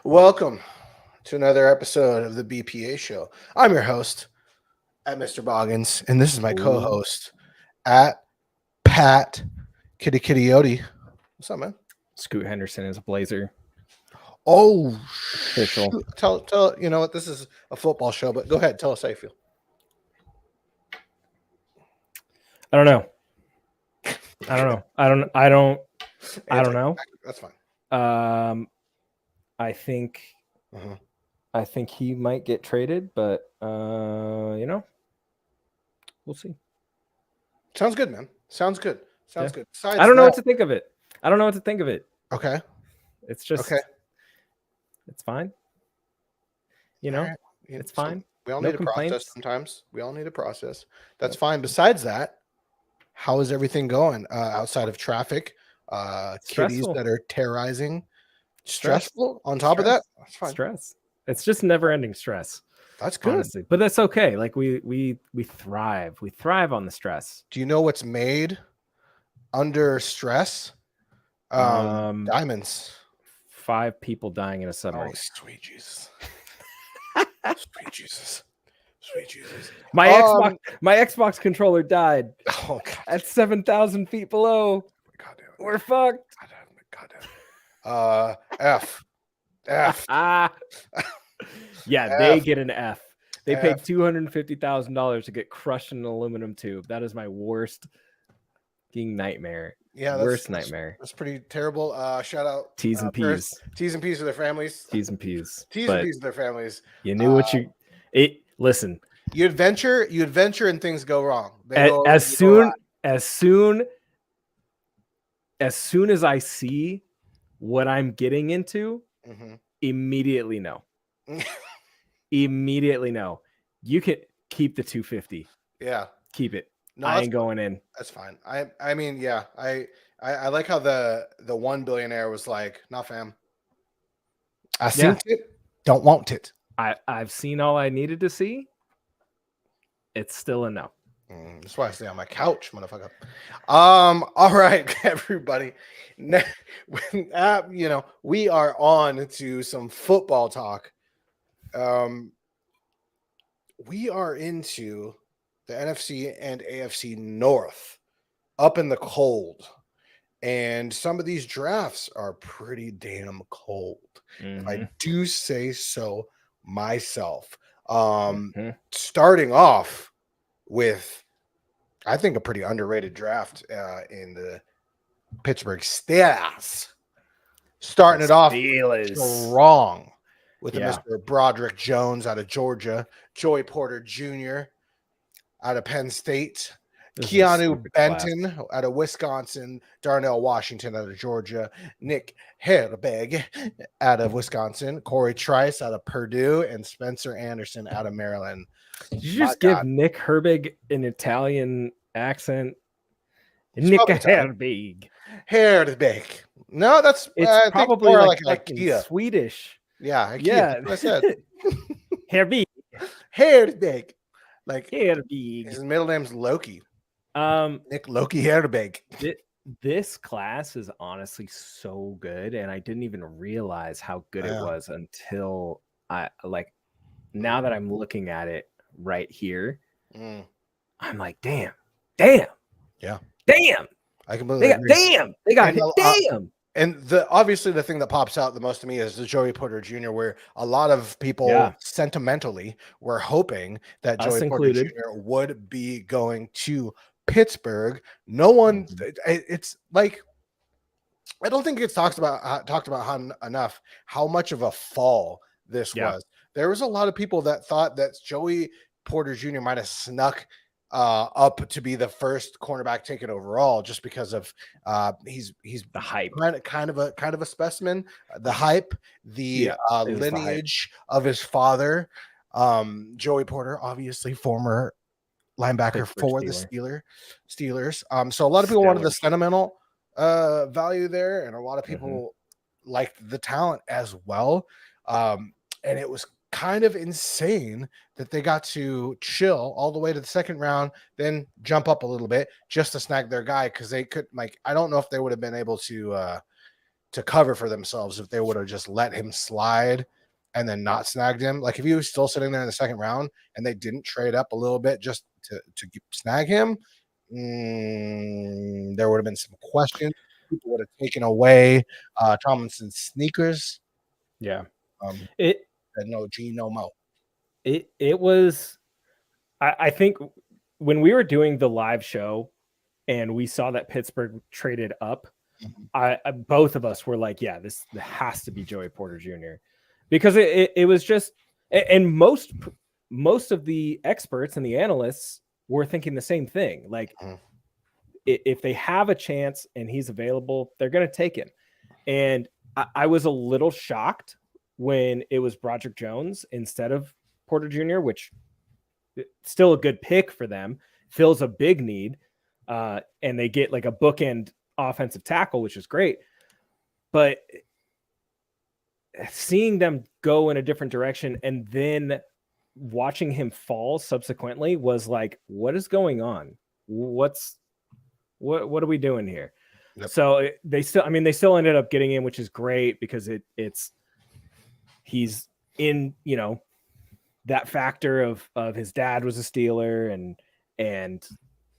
Welcome to another episode of the BPA Show. I'm your host at Mr. Boggins, and this is my co-host at Pat Kitty Kitty Yodi. What's up, man? Scoot Henderson is a Blazer. Oh, Official. shoot. Tell you know what? This is a football show, but go ahead. Tell us how you feel. I don't know. I don't know. That's fine. I think he might get traded, but we'll see. Sounds good, man. Sounds good. Good. I don't know what to think of it. Okay. It's just okay. It's fine. Right. It's fine. We all need to process sometimes. We all need to process. That's fine. Besides that, how is everything going outside of traffic? Kitties that are terrorizing. Stressful on top of that? That's fine. Stress. It's just never-ending stress. That's good. Honestly. But that's okay. Like we thrive. We thrive on the stress. Do you know what's made under stress? Diamonds. 5 people dying in a submarine. Oh, sweet Jesus. Sweet Jesus. Sweet Jesus. My Xbox controller died. Oh, God. At 7,000 feet below. God damn it. We're fucked. God damn it. F. Yeah, they get an F. They paid $250,000 to get crushed in an aluminum tube. That is my worst fucking nightmare. Yeah, worst nightmare. That's pretty terrible. Shout out T's and P's. T's and P's for their families. T's and P's. T's and P's for their families. You knew what you. Listen. You adventure, and things go wrong. As soon as I see what I'm getting into, immediately no. Immediately no. You can keep the 250. Yeah. Keep it. No, I ain't going in. That's fine. I mean, yeah. I like how the one billionaire was like, "Nah, fam. I seen it. Don't want it." I've seen all I needed to see. It's still a no. That's why I stay on my couch, motherfucker. All right, everybody. We are on to some football talk. We are into the NFC and AFC North, up in the cold, and some of these drafts are pretty damn cold. If I do say so myself. Starting off with, I think, a pretty underrated draft in the Pittsburgh Steelers. Starting it off strong with Mr. Broderick Jones out of Georgia, Joey Porter Jr. out of Penn State, Keanu Benton out of Wisconsin, Darnell Washington out of Georgia, Nick Herbig out of Wisconsin, Corey Trice out of Purdue, and Spencer Anderson out of Maryland. Did you just give Nick Herbig an Italian accent? Nick Herbig. Herbig. No, it's probably more like IKEA. Swedish. Yeah, IKEA. Yeah. That's what I said. Herbig. Like Herbig. His middle name's Loki. Nick Loki Herbig. This class is honestly so good, and I didn't even realize how good it was until now that I'm looking at it right here. I'm like, damn. Yeah. Damn. I completely agree. They got hit. Damn. And obviously the thing that pops out the most to me is the Joey Porter Jr., where a lot of people sentimentally were hoping that Joey Porter Jr. would be going to Pittsburgh. No one, it's like, I don't think it's talked about enough how much of a fall this was. There was a lot of people that thought that Joey Porter Jr. might have snuck up to be the first cornerback taken overall, just because of he's the hype, kind of a specimen, the hype, the lineage of his father. Joey Porter, obviously former linebacker for the Steelers. So a lot of people wanted the sentimental value there, and a lot of people liked the talent as well. And it was kind of insane that they got to chill all the way to the second round, then jump up a little bit just to snag their guy, because they could, I don't know if they would have been able to to cover for themselves if they would have just let him slide and then not snagged him. Like if he was still sitting there in the second round and they didn't trade up a little bit just to snag him, there would have been some questions. People would have taken away Tomlinson's sneakers. Yeah. It no G, no mo. It was, I think when we were doing the live show and we saw that Pittsburgh traded up, both of us were like, yeah, this has to be Joey Porter Jr. because it was just, and most of the experts and the analysts were thinking the same thing. Like if they have a chance and he's available, they're going to take him. And I was a little shocked when it was Broderick Jones instead of Porter Jr., which still a good pick for them, fills a big need. And they get like a bookend offensive tackle, which is great. But seeing them go in a different direction and then watching him fall subsequently was like, what is going on? What are we doing here? Yep. So they still ended up getting in, which is great because he's in, that factor of his dad was a Steeler and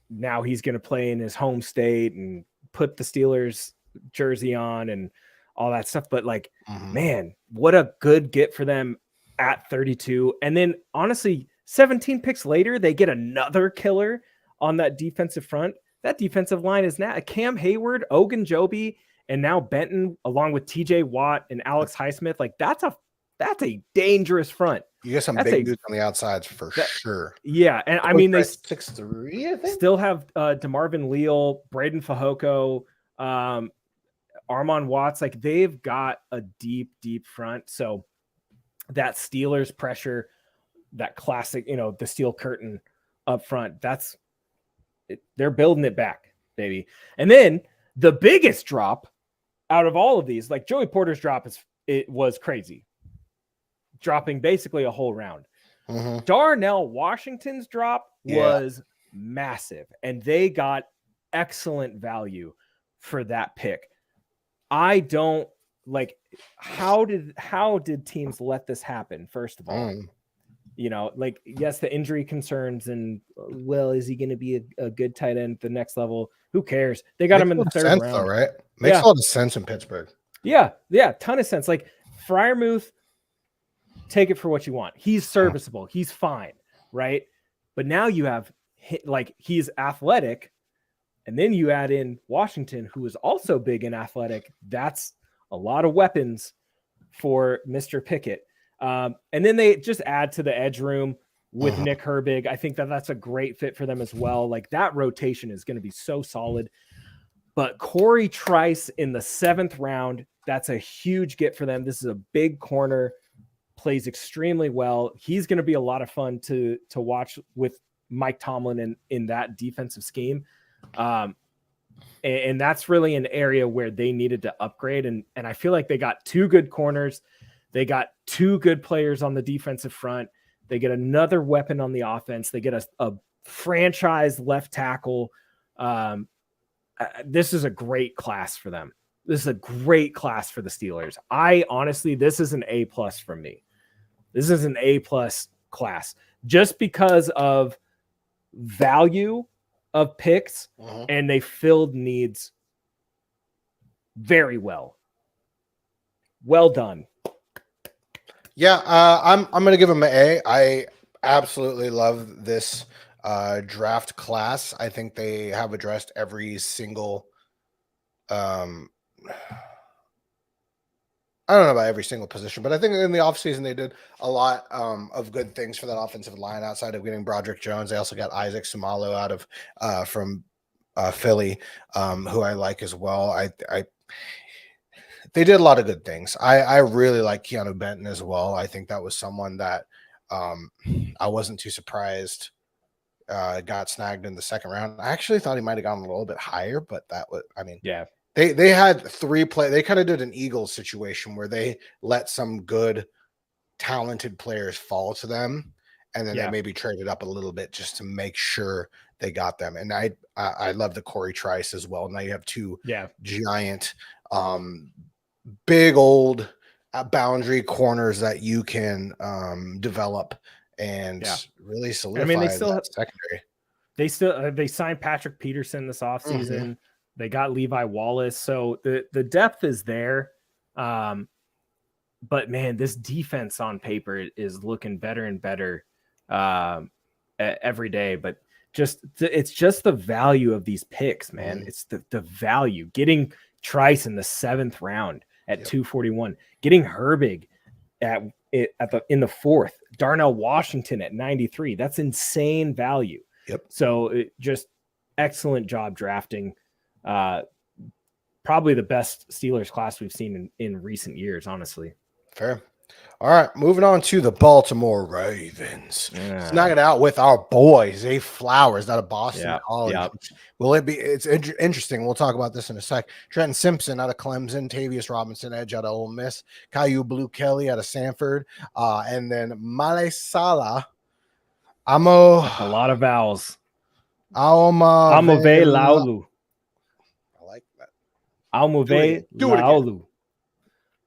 now he's going to play in his home state and put the Steelers jersey on and all that stuff. But like, man, what a good get for them at 32. And then honestly, 17 picks later, they get another killer on that defensive front. That defensive line is now Cam Hayward, Ogunjobi, and now Benton, along with TJ Watt and Alex Highsmith. Like that's a dangerous front. You get some big dudes on the outsides for sure. Yeah, and I mean they 6'3", I think. Still have DeMarvin Leal, Braden Fajoko, Armon Watts. Like they've got a deep front. So that Steelers pressure, that classic, the steel curtain up front. They're building it back, baby. And then the biggest drop out of all of these, like Joey Porter's drop was crazy. Dropping basically a whole round. Darnell Washington's drop was massive, and they got excellent value for that pick. I don't like how did teams let this happen? First of all, like yes, the injury concerns and is he going to be a good tight end at the next level? Who cares? They got him in the third round, though, right? Makes a lot of sense in Pittsburgh. Yeah, ton of sense. Like Freiermuth. Take it for what you want. He's serviceable. He's fine, right? But now you have he's athletic, and then you add in Washington, who is also big and athletic. That's a lot of weapons for Mr. Pickett. And then they just add to the edge room with Nick Herbig. I think that's a great fit for them as well. Like that rotation is going to be so solid. But Corey Trice in the 7th round, that's a huge get for them. This is a big corner. Plays extremely well. He's going to be a lot of fun to watch with Mike Tomlin in that defensive scheme. And that's really an area where they needed to upgrade. And I feel like they got 2 good corners. They got 2 good players on the defensive front. They get another weapon on the offense. They get a franchise left tackle. This is a great class for them. This is a great class for the Steelers. This is an A+ from me. This is an A+ class just because of value of picks, and they filled needs very well. Well done. Yeah, I'm going to give them an A. I absolutely love this draft class. I think they have addressed every single I don't know about every single position, but I think in the offseason they did a lot of good things for that offensive line outside of getting Broderick Jones. They also got Isaac Sumalo out of from Philly, who I like as well. They did a lot of good things. I really like Keanu Benton as well. I think that was someone that I wasn't too surprised got snagged in the 2nd round. I actually thought he might have gone a little bit higher, but they had 3 play. They kind of did an Eagles situation where they let some good, talented players fall to them, and then they maybe traded up a little bit just to make sure they got them. And I love the Corey Trice as well. Now you have 2 giant big old boundary corners that you can develop and really I mean, solidify that secondary. They signed Patrick Peterson this offseason. Mm-hmm. They got Levi Wallace. So the depth is there. But man, this defense on paper is looking better and better every day. But it's just the value of these picks, man. It's the value. Getting Trice in the 7th round at 241, getting Herbig in the 4th, Darnell Washington at 93. That's insane value. Yep. So just excellent job drafting. Probably the best Steelers class we've seen in recent years, honestly. Fair. All right, moving on to the Baltimore Ravens. Snug it out with our boy Zay Flowers out of Boston College. Yep. Will it be? It's interesting. We'll talk about this in a sec. Trenton Simpson out of Clemson, Tavius Robinson edge out of Ole Miss, Caillou Blue Kelly out of Sanford, and then Male Sala. A lot of vowels. Amove Laulu. I like that. Amove Laulu.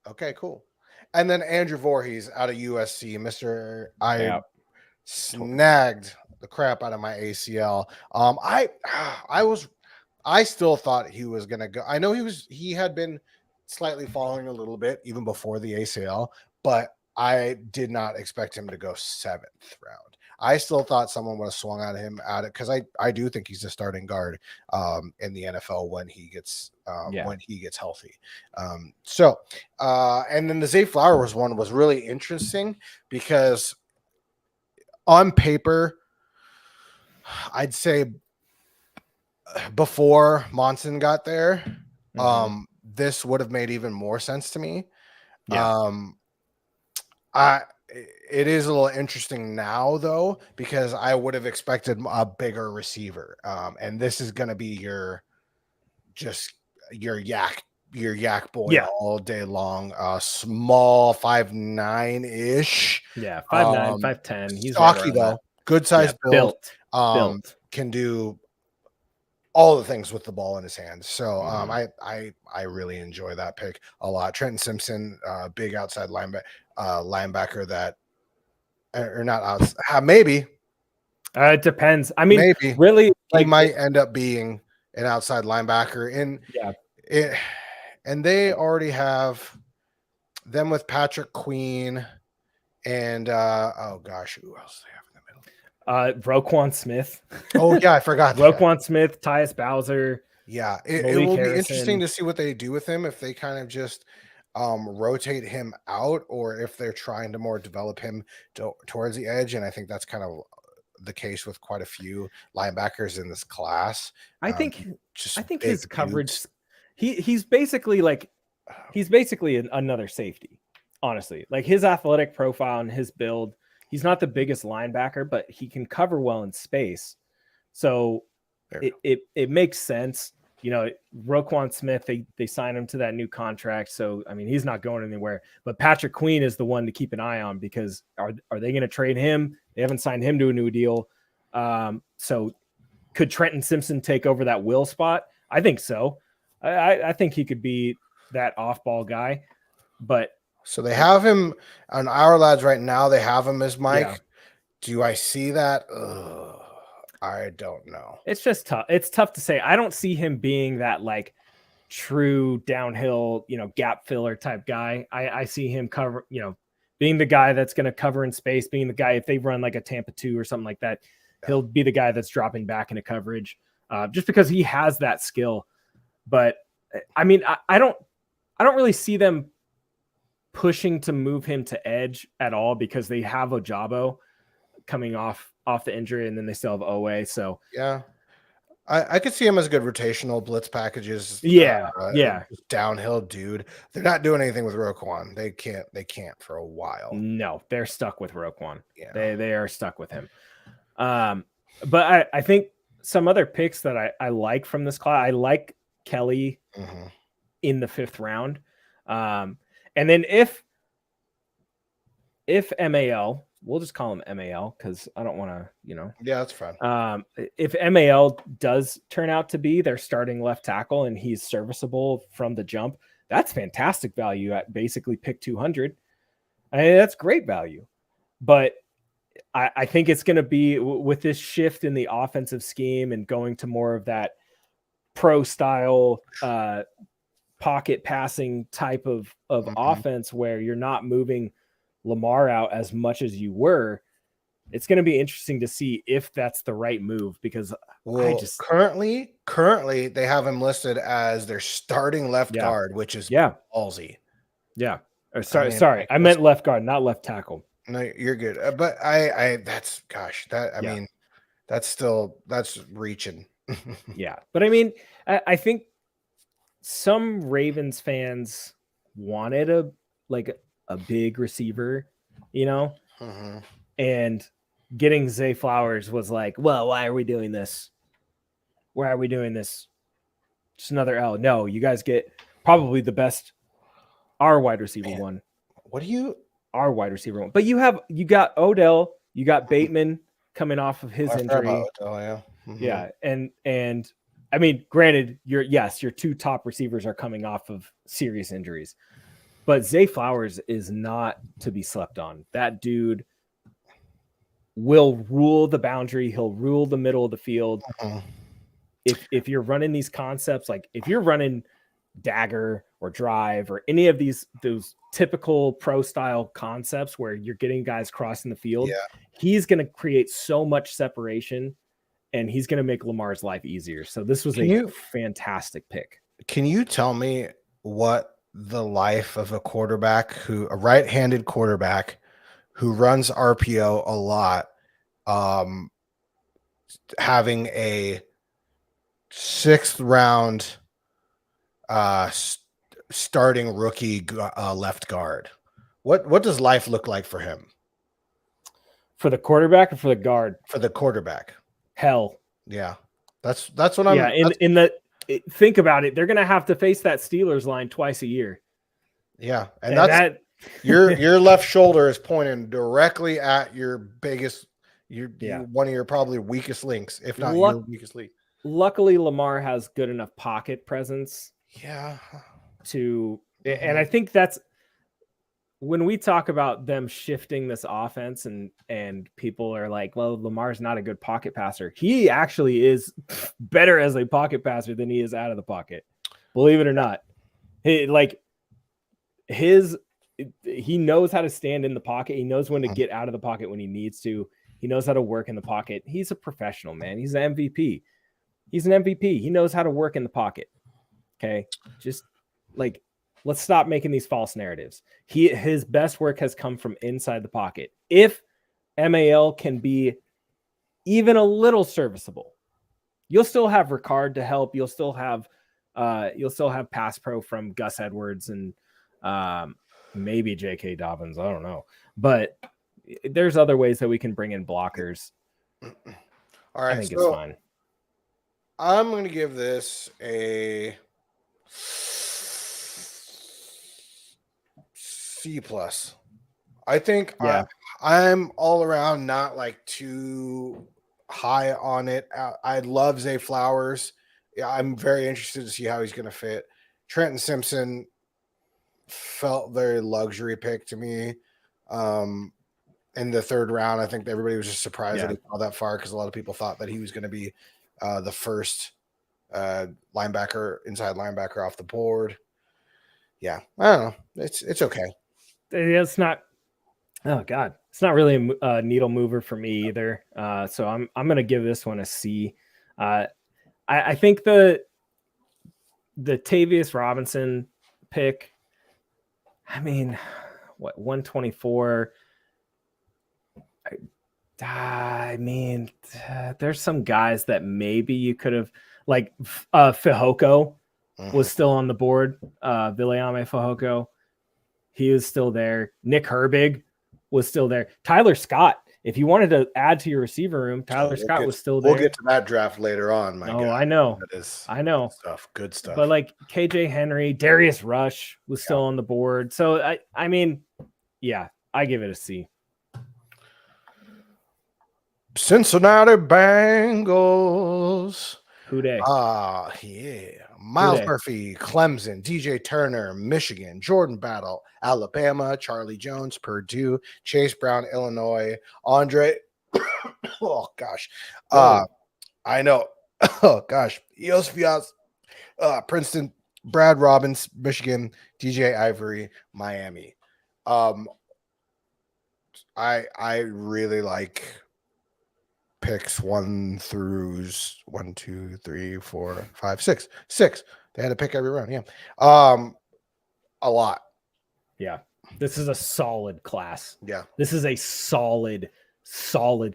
Okay, cool. And then Andrew Voorhees out of USC, Mr. I snagged the crap out of my ACL. I still thought he was gonna go. I know he had been slightly falling a little bit even before the ACL, but I did not expect him to go 7th round. I still thought someone would have swung at him at it because I do think he's a starting guard in the NFL when he gets healthy. And then the Zay Flowers one was really interesting because on paper, I'd say before Monson got there, this would have made even more sense to me. It is a little interesting now, though, because I would have expected a bigger receiver. And this is going to be your yak boy all day long. Small 5'9" Yeah, 5'9", 5'10". He's stocky though, good size build. Can do all the things with the ball in his hands. So I really enjoy that pick a lot. Trenton Simpson, big outside linebacker that. Or not outside, maybe. It depends. I mean, maybe really, he might end up being an outside linebacker. And they already have them with Patrick Queen and who else do they have in the middle? Roquan Smith. Oh yeah, I forgot. Roquan Smith, Tyus Bowser. Yeah, it will be interesting to see what they do with him if they kind of just rotate him out or if they're trying to more develop him towards the edge. And I think that's kind of the case with quite a few linebackers in this class. I think his coverage, he's basically another safety, honestly. Like his athletic profile and his build, he's not the biggest linebacker, but he can cover well in space. So it makes sense. You know, Roquan Smith, they signed him to that new contract. So, I mean, he's not going anywhere. But Patrick Queen is the one to keep an eye on because are they going to trade him? They haven't signed him to a new deal. So could Trenton Simpson take over that Will spot? I think so. I think he could be that off-ball guy. But so they have him on our lads right now. They have him as Mike. Yeah. Do I see that? I don't know. It's just tough. It's tough to say. I don't see him being that like true downhill, gap filler type guy. I see him being the guy that's going to cover in space, being the guy, if they run like a Tampa 2 or something like that, he'll be the guy that's dropping back into coverage just because he has that skill. But I mean, I don't really see them pushing to move him to edge at all because they have Ojabo coming off the injury, and then they still have OA. So yeah, I could see him as good rotational blitz packages. Downhill dude. They're not doing anything with Roquan. They can't for a while. No, they're stuck with Roquan. Yeah, they are stuck with him. But I think some other picks that I like from this class. I like Kelly in the 5th round. And then if MAL, we'll just call him MAL because I don't want to, Yeah, that's fine. If MAL does turn out to be their starting left tackle and he's serviceable from the jump, That's fantastic value at basically pick 200. I mean, that's great value. But I think it's going to be with this shift in the offensive scheme and going to more of that pro style pocket passing type of offense where you're not moving Lamar out as much as you were. It's going to be interesting to see if that's the right move, because currently they have him listed as their starting left guard, which is ballsy. Yeah. Or sorry, I meant left guard, not left tackle. No, you're good. But that's reaching. Yeah. But I mean, I think some Ravens fans wanted a big receiver, and getting Zay Flowers was like, well, why are we doing this? Why are we doing this? Just another L. No, you guys get probably the best, our wide receiver one. Our wide receiver one. But you got Odell, you got Bateman coming off of his injury. Odell, yeah. And I mean, granted, your two top receivers are coming off of serious injuries, but Zay Flowers is not to be slept on. That dude will rule the boundary. He'll rule the middle of the field. If you're running these concepts, like if you're running dagger or drive or any of those typical pro style concepts where you're getting guys crossing the field, he's going to create so much separation and he's going to make Lamar's life easier. So this was a fantastic pick. Can you tell me what the life of a right-handed quarterback who runs RPO a lot, having a 6th round starting rookie left guard? What does life look like for him? For the quarterback or for the guard? For the quarterback. Hell. Yeah. That's what I'm. Yeah, think about it. They're going to have to face that Steelers line twice a year. Yeah, and that's your left shoulder is pointing directly at your biggest, one of your probably weakest links, if not your weakest link. Luckily, Lamar has good enough pocket presence. Yeah. And I think that's when we talk about them shifting this offense and people are like, well, Lamar's not a good pocket passer. He actually is better as a pocket passer than he is out of the pocket. Believe it or not. He knows how to stand in the pocket. He knows when to get out of the pocket when he needs to. He knows how to work in the pocket. He's a professional, man. He's an MVP. He's an MVP. He knows how to work in the pocket. Okay. Just let's stop making these false narratives. His best work has come from inside the pocket. If MAL can be even a little serviceable, you'll still have Ricard to help. You'll still have pass pro from Gus Edwards and maybe J.K. Dobbins. I don't know, but there's other ways that we can bring in blockers. All right, I think it's fine. I'm going to give this a C+. I think I'm all around not too high on it. I love Zay Flowers. Yeah, I'm very interested to see how he's going to fit. Trenton Simpson felt very luxury pick to me. In the 3rd round, I think everybody was just surprised that he fell that far because a lot of people thought that he was going to be the first inside linebacker off the board. Yeah, I don't know. It's okay. It's not. Oh God, it's not really a needle mover for me either. So I'm going to give this one a C. I think the Tavius Robinson pick. I mean, 124. I mean, there's some guys that maybe you could have, Fehoko was still on the board. Viliame Fehoko, he was still there. Nick Herbig was still there. Tyler Scott, if you wanted to add to your receiver room, Scott was still there. We'll get to that draft later on. God. I know. I know. Good stuff. But KJ Henry, Darius Rush was still on the board. So I mean, yeah, I give it a C. Cincinnati Bengals. Who dey? Yeah. Miles dey? Murphy, Clemson, DJ Turner, Michigan, Jordan Battle, Alabama, Charlie Jones, Purdue, Chase Brown, Illinois, Andre. Oh gosh. I know. Oh gosh. Eos Fias, Princeton, Brad Robbins, Michigan, DJ Ivory, Miami. I really like picks 1 through 1, 2, 3, 4, 5, 6. 6. They had to pick every round. Yeah. A lot. Yeah. This is a solid class. Yeah. This is a solid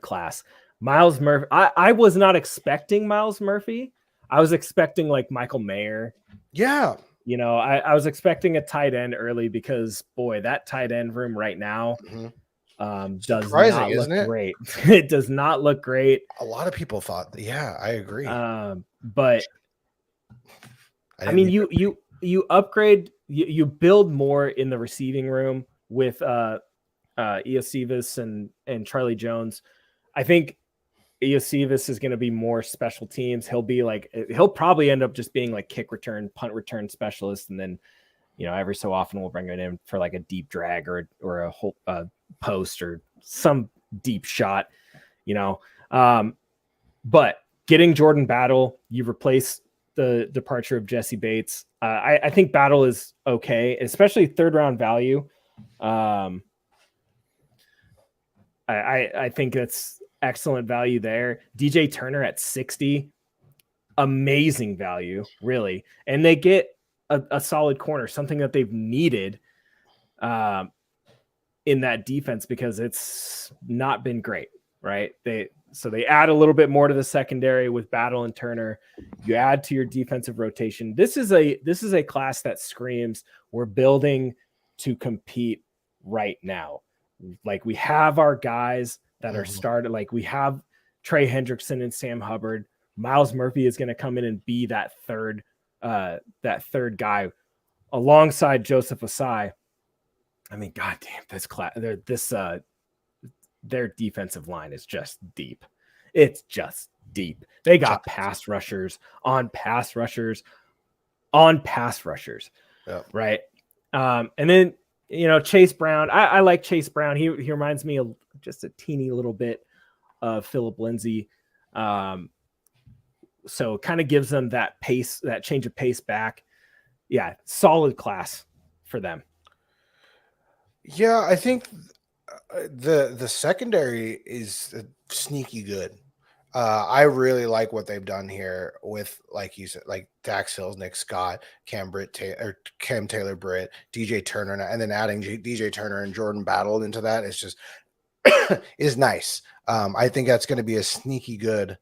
class. Miles Murphy. I was not expecting Miles Murphy. I was expecting like Michael Mayer. Yeah. You know, I was expecting a tight end early because boy, that tight end room right now does not look great. It does not look great. A lot of people thought, yeah, I agree. But I mean, you upgrade, you build more in the receiving room with Iosivas and Charlie Jones. I think Iosivas is going to be more special teams. He'll probably end up just being like kick return, punt return specialist, and then every so often we'll bring it in for like a deep drag or a whole post or some deep shot, but getting Jordan Battle, you replace the departure of Jesse Bates. I think Battle is okay, especially 3rd round value. I think that's excellent value there. DJ Turner at 60, amazing value, really. And they get a solid corner, something that they've needed in that defense because it's not been great, right? So they add a little bit more to the secondary with Battle and Turner. You add to your defensive rotation. This is a class that screams we're building to compete right now. Like we have our guys that are started. Like we have Trey Hendrickson and Sam Hubbard. Miles Murphy is going to come in and be that third guy alongside Joseph Asai. I mean, goddamn, this class, their defensive line is just deep. It's just deep. They got pass rushers on pass rushers on pass rushers. Yeah. Right. And then, Chase Brown, I like Chase Brown. He reminds me of just a teeny little bit of Phillip Lindsay. So kind of gives them that pace, that change of pace back. Yeah. Solid class for them. Yeah. I think the secondary is sneaky good. I really like what they've done here with, like you said, like Dax Hills, Nick Scott, Cam Taylor Britt, DJ Turner, and then adding DJ Turner and Jordan Battle into that is just is nice. I think that's going to be a sneaky good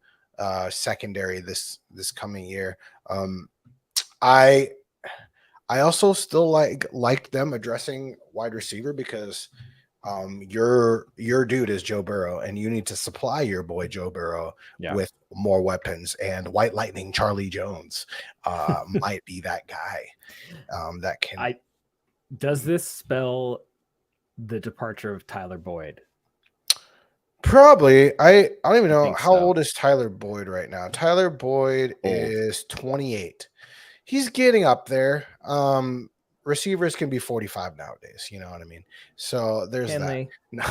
secondary this coming year. I also still like them addressing wide receiver because your dude is Joe Burrow, and you need to supply your boy Joe Burrow with more weapons. And White Lightning Charlie Jones might be that guy that can. Does this spell the departure of Tyler Boyd? Probably. I don't even know how old is Tyler Boyd right now. Tyler Boyd is 28. He's getting up there. Receivers can be 45 nowadays. You know what I mean? So there's that. No.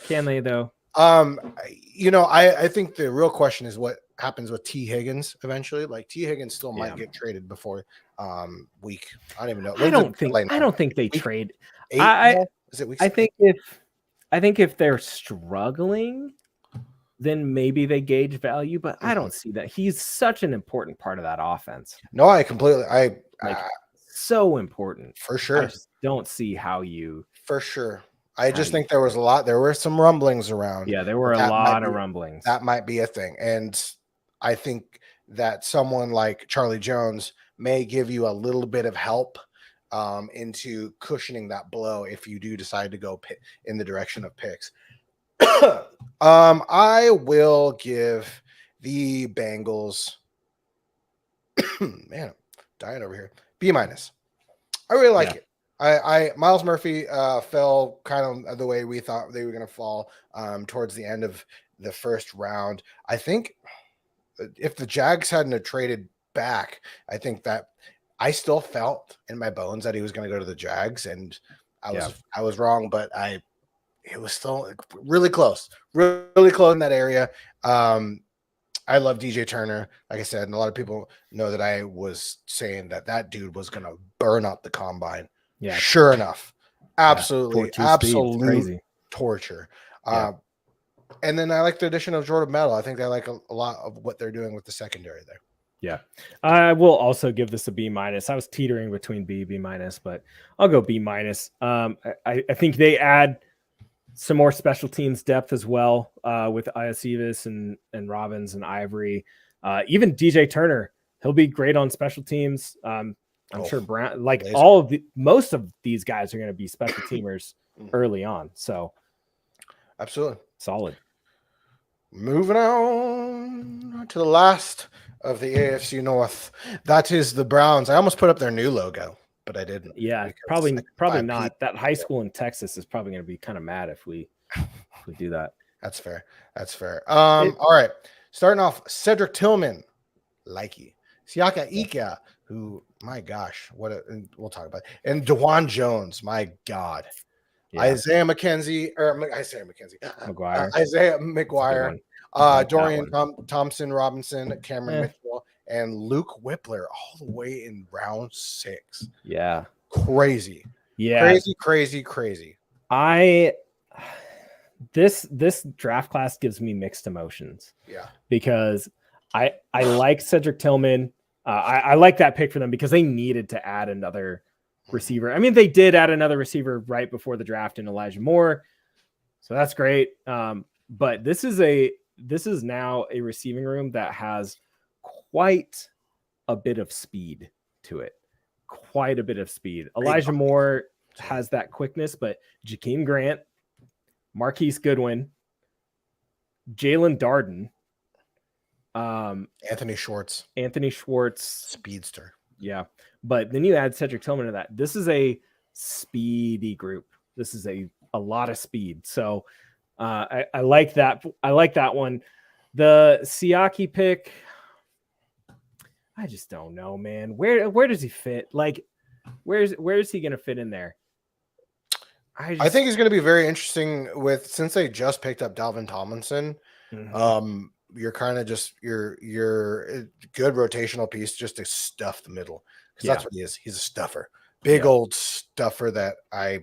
Can they though? I think the real question is what happens with T. Higgins eventually. Like T. Higgins still might get traded before week. I don't even know. I don't think they trade. 8? Is it week 6? I think if they're struggling, then maybe they gauge value, but I don't see that. He's such an important part of that offense. No, I completely so important. For sure. I just don't see how you. For sure. I just think there were some rumblings around. Yeah, there were a lot of rumblings. That might be a thing. And I think that someone like Charlie Jones may give you a little bit of help into cushioning that blow if you do decide to go in the direction of picks. I will give the Bengals man, I'm dying over here. B-. I really like it. Miles Murphy fell kind of the way we thought they were going to fall towards the end of the first round. I think if the Jags hadn't have traded back, I think that I still felt in my bones that he was going to go to the Jags, and I was wrong, but it was still really close in that area. I love DJ Turner, like I said, and a lot of people know that I was saying that dude was going to burn up the combine. Yeah, sure enough, absolute torture. And then I like the addition of Jordan Metal. I think they like a lot of what they're doing with the secondary there. Yeah, I will also give this a B-. I was teetering between B minus, but I'll go B-. I think they add some more special teams depth as well with Iosivas and Robbins and Ivory. Even DJ Turner, he'll be great on special teams. I'm sure Brown, like most of these guys are going to be special teamers early on. So absolutely solid. Moving on to the last of the AFC North. That is the Browns. I almost put up their new logo, but I didn't. Yeah, probably not. That high school in Texas is probably going to be kind of mad if we do that. That's fair. All right. Starting off, Cedric Tillman, Likey, Siaka Ika, who, my gosh, we'll talk about it. And DeJuan Jones, my God. Yeah. Isaiah McKenzie, Dorian Thompson Robinson, Cameron Mitchell, and Luke Whippler all the way in round 6. Yeah. Crazy. Yeah. Crazy. This draft class gives me mixed emotions. Yeah. Because I like Cedric Tillman. I like that pick for them because they needed to add another receiver. I mean, they did add another receiver right before the draft in Elijah Moore. So that's great. But this is now a receiving room that has quite a bit of speed to it. Elijah Moore has that quickness, but Jakeem Grant, Marquise Goodwin, Jalen Darden, Anthony Schwartz, speedster. Yeah. But then you add Cedric Tillman to that. This is a speedy group. This is a lot of speed. So I like that. I like that one. The Siaki pick, I just don't know, man. Where does he fit? Like, where is he going to fit in there? I think he's going to be very interesting since they just picked up Dalvin Tomlinson. Mm-hmm. You're kind of just you're a good rotational piece just to stuff the middle, because that's what he is. He's a stuffer, old stuffer that I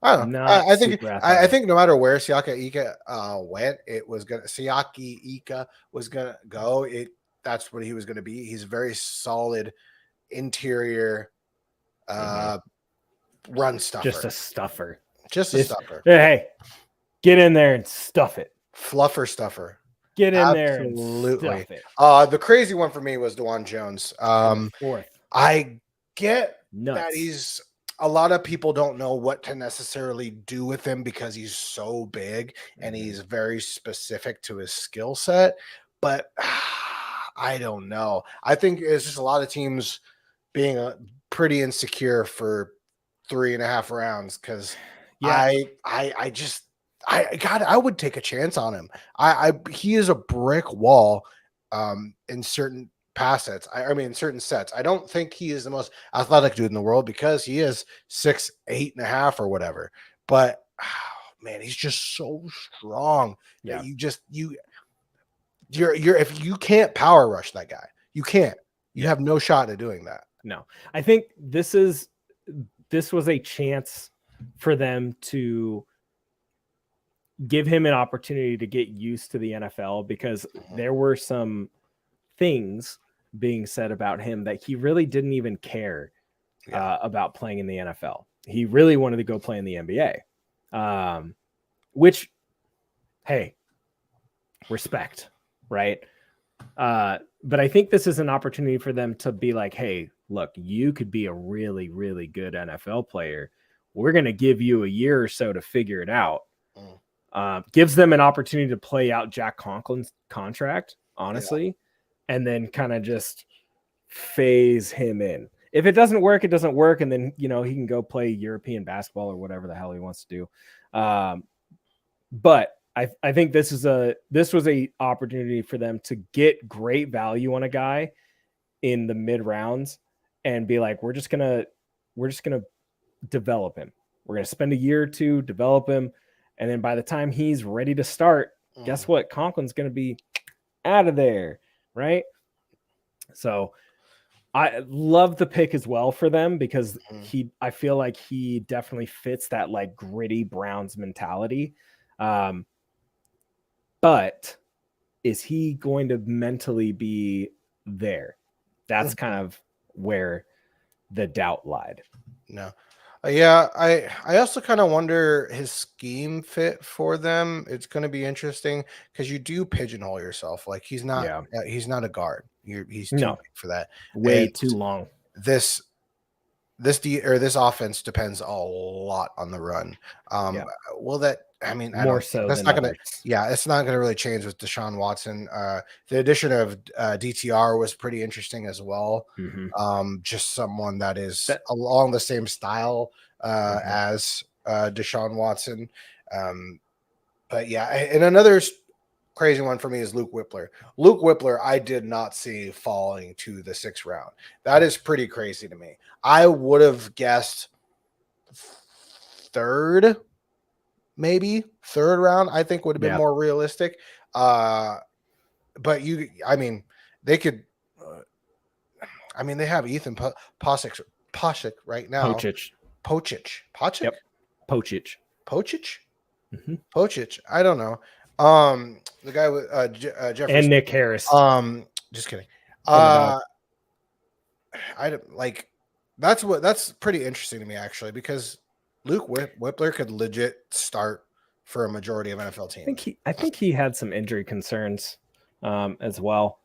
don't know. I think no matter where Siaki Ika went, Siaki Ika was gonna go. That's what he was gonna be. He's a very solid interior run stuffer. Just a stuffer. Hey, get in there and stuff it. Fluffer stuffer. Get in there and stuff it. The crazy one for me was DeJuan Jones. I get that a lot of people don't know what to necessarily do with him because he's so big and he's very specific to his skill set. But I don't know. I think it's just a lot of teams being pretty insecure for 3.5 rounds because I would take a chance on him. He is a brick wall in certain sets. I don't think he is the most athletic dude in the world because he is 6'8.5" or whatever. But man, he's just so strong. Yeah, you're if you can't power rush that guy, you can't. You have no shot at doing that. No, I think this was a chance for them to give him an opportunity to get used to the NFL because there were some things being said about him that he really didn't even care about playing in the NFL. He really wanted to go play in the NBA, which, hey, respect, right? But I think this is an opportunity for them to be like, hey, look, you could be a really, really good NFL player. We're going to give you a year or so to figure it out. Gives them an opportunity to play out Jack Conklin's contract, honestly, and then kind of just phase him in. If it doesn't work, it doesn't work. And then, he can go play European basketball or whatever the hell he wants to do. But I think this was a opportunity for them to get great value on a guy in the mid rounds and be like, we're just gonna develop him. We're gonna spend a year or two, develop him, and then by the time he's ready to start, guess what? Conklin's gonna be out of there, right? So I love the pick as well for them because I feel like he definitely fits that like gritty Browns mentality. But is he going to mentally be there? That's kind of where the doubt lied. No. Yeah, I also kind of wonder his scheme fit for them. It's going to be interesting because you do pigeonhole yourself. Like he's not a guard. He's too big for that. Way too long. This offense depends a lot on the run. Will that? I mean, more so that's than not gonna. others. Yeah, it's not gonna really change with Deshaun Watson. The addition of DTR was pretty interesting as well. Just someone that is along the same style as Deshaun Watson. But yeah, and another crazy one for me is Luke Whippler. Luke Whippler, I did not see falling to the 6th round. That is pretty crazy to me. I would have guessed 3rd, maybe 3rd round. I think would have been more realistic. But they could. They have Ethan Posick right now. Pocic. Yep. Pocic. Pocic. I don't know. The guy with Jeffrey and Nick Harris. Just kidding. I don't like. That's pretty interesting to me actually because Luke Whippler could legit start for a majority of NFL teams. I think he had some injury concerns as well.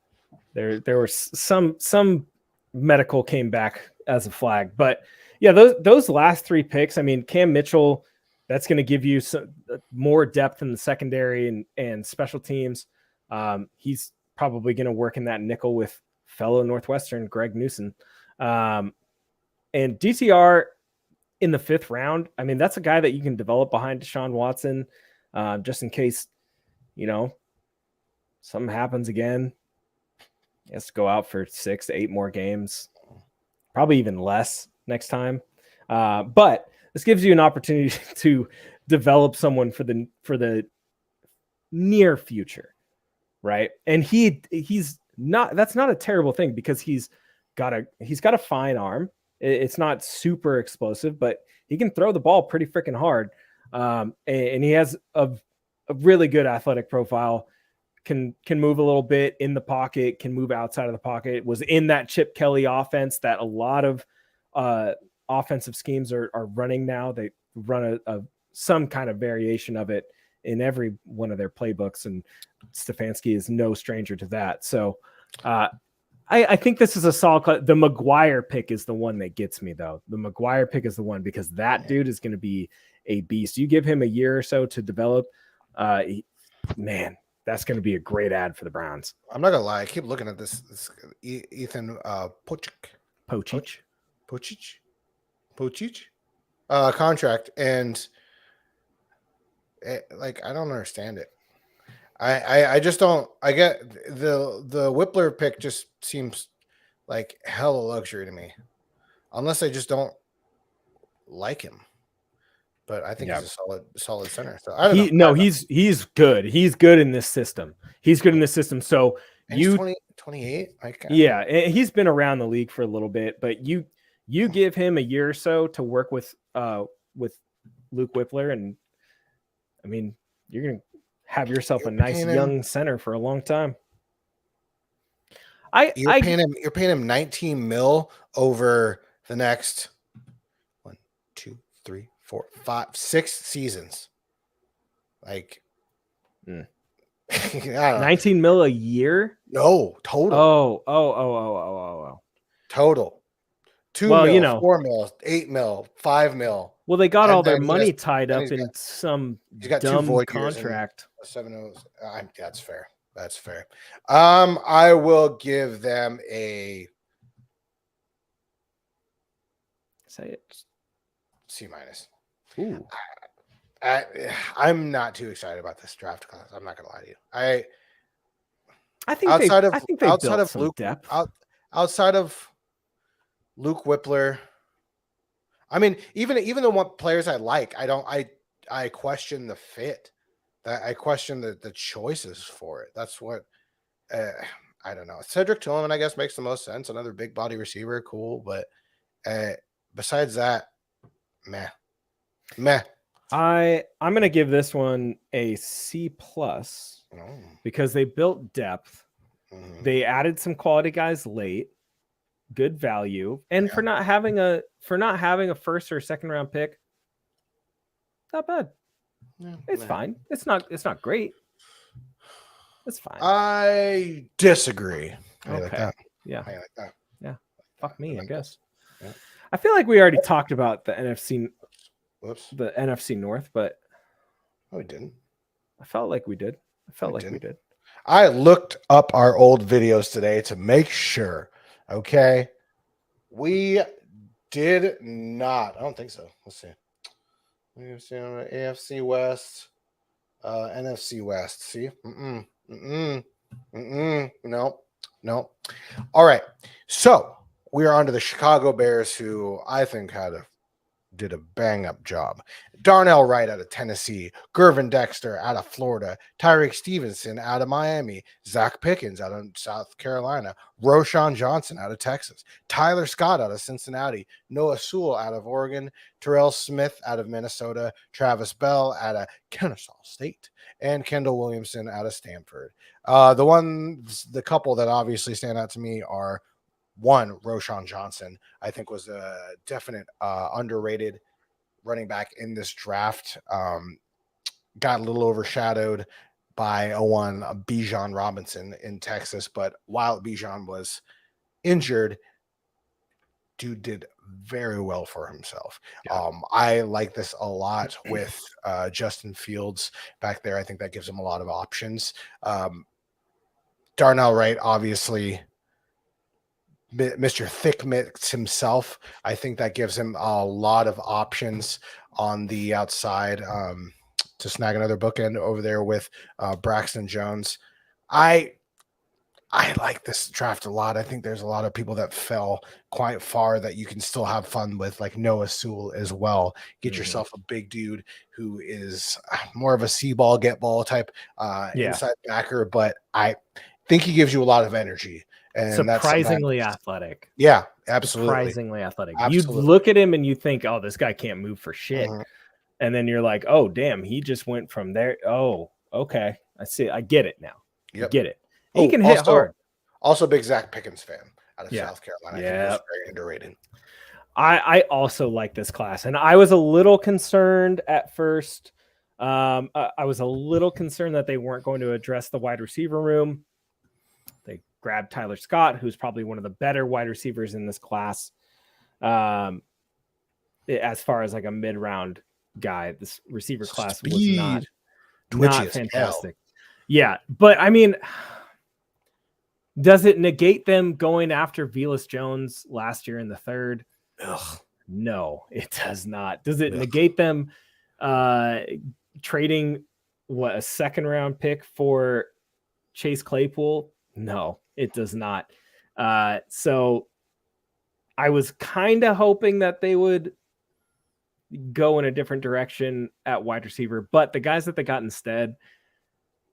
There were some medical came back as a flag, but yeah, those last 3 picks. I mean, Cam Mitchell, that's going to give you some more depth in the secondary and special teams. He's probably going to work in that nickel with fellow Northwestern Greg Newsom. And DTR in the 5th round, I mean, that's a guy that you can develop behind Deshaun Watson, just in case, something happens again. He has to go out for 6 to 8 more games, probably even less next time. But this gives you an opportunity to develop someone for the near future, right? And he's not. That's not a terrible thing because he's got a fine arm. It's not super explosive, but he can throw the ball pretty freaking hard. And he has a really good athletic profile. Can move a little bit in the pocket. Can move outside of the pocket. Was in that Chip Kelly offense that a lot of offensive schemes are running now. They run some kind of variation of it in every one of their playbooks, and Stefanski is no stranger to that. So I think this is a solid. The McGuire pick is the one that gets me, though. The McGuire pick is the one because that dude is going to be a beast. You give him a year or so to develop, man, that's going to be a great ad for the Browns. I'm not gonna lie. I keep looking at this Ethan Pocic contract, and I don't understand it. I just don't. I get the Whippler pick just seems like hella luxury to me, unless I just don't like him. But I think he's a solid center. So I don't know. He's good. He's good in this system. So and he's 28. Yeah, he's been around the league for a little bit, but you give him a year or so to work with Luke Whippler, and I mean, you're gonna have yourself a nice young center for a long time. You're paying him 19 mil over the next 1, 2, 3, 4, 5, 6 seasons. 19 mil a year? No, total. Oh. Total. 2 mil, 4 mil, 8 mil, 5 mil. Well, they got all their money tied up in some dumb contract. 7 that's fair. That's fair. I will give them a say it C-. Ooh. I'm not too excited about this draft class. I'm not gonna lie to you. I think they built some depth. Outside of Luke Whippler, I mean, even the one players I like, I question the fit. I question the choices for it. That's what I don't know. Cedric Tillman, I guess, makes the most sense. Another big body receiver, cool. But besides that, meh. I'm gonna give this one a C+ because they built depth. Mm-hmm. They added some quality guys late, good value, and for not having a first or second round pick, not bad. Yeah, it's fine. It's not great. It's fine. I disagree. Okay. Like that. Yeah. I like that. Yeah. Fuck me, I guess. Yeah. I feel like we already talked about the NFC. The NFC North, but we didn't. I felt like we did. We did. I looked up our old videos today to make sure. Okay. We did not. I don't think so. Let's see. We've seen AFC West, NFC West. See? No. All right. So we are on to the Chicago Bears, who I think did a bang-up job. Darnell Wright out of Tennessee, Gervin Dexter out of Florida, Tyreek Stevenson out of Miami, Zach Pickens out of South Carolina, Roschon Johnson out of Texas, Tyler Scott out of Cincinnati, Noah Sewell out of Oregon, Terrell Smith out of Minnesota, Travis Bell out of Kennesaw State, and Kendall Williamson out of Stanford. The couple that obviously stand out to me are one, Roschon Johnson, I think was a definite underrated running back in this draft. Got a little overshadowed by Bijan Robinson in Texas, but while Bijan was injured, dude did very well for himself. Yeah. I like this a lot with Justin Fields back there. I think that gives him a lot of options. Darnell Wright, obviously, Mr. Thick Mix himself. I think that gives him a lot of options on the outside to snag another bookend over there with Braxton Jones. I like this draft a lot. I think there's a lot of people that fell quite far that you can still have fun with, like Noah Sewell as well. Get yourself a big dude who is more of a see ball, get ball type inside backer, but I think he gives you a lot of energy. And surprisingly athletic. Yeah, absolutely. Surprisingly athletic. You look at him and you think, oh, this guy can't move for shit. Mm-hmm. And then you're like, oh, damn, he just went from there. Oh, okay. I see. I get it now. Yep. I get it. He can hit hard. Also, big Zach Pickens fan out of South Carolina. I think he's very underrated. I also like this class. And I was a little concerned at first. I was a little concerned that they weren't going to address the wide receiver room. Grabbed Tyler Scott, who's probably one of the better wide receivers in this class. As far as like a mid-round guy, this receiver class was not fantastic. Yeah, but I mean, does it negate them going after Velus Jones last year in the third? Ugh. No, it does not. Does it negate them trading a second round pick for Chase Claypool? No, it does not. So I was kind of hoping that they would go in a different direction at wide receiver, but the guys that they got instead,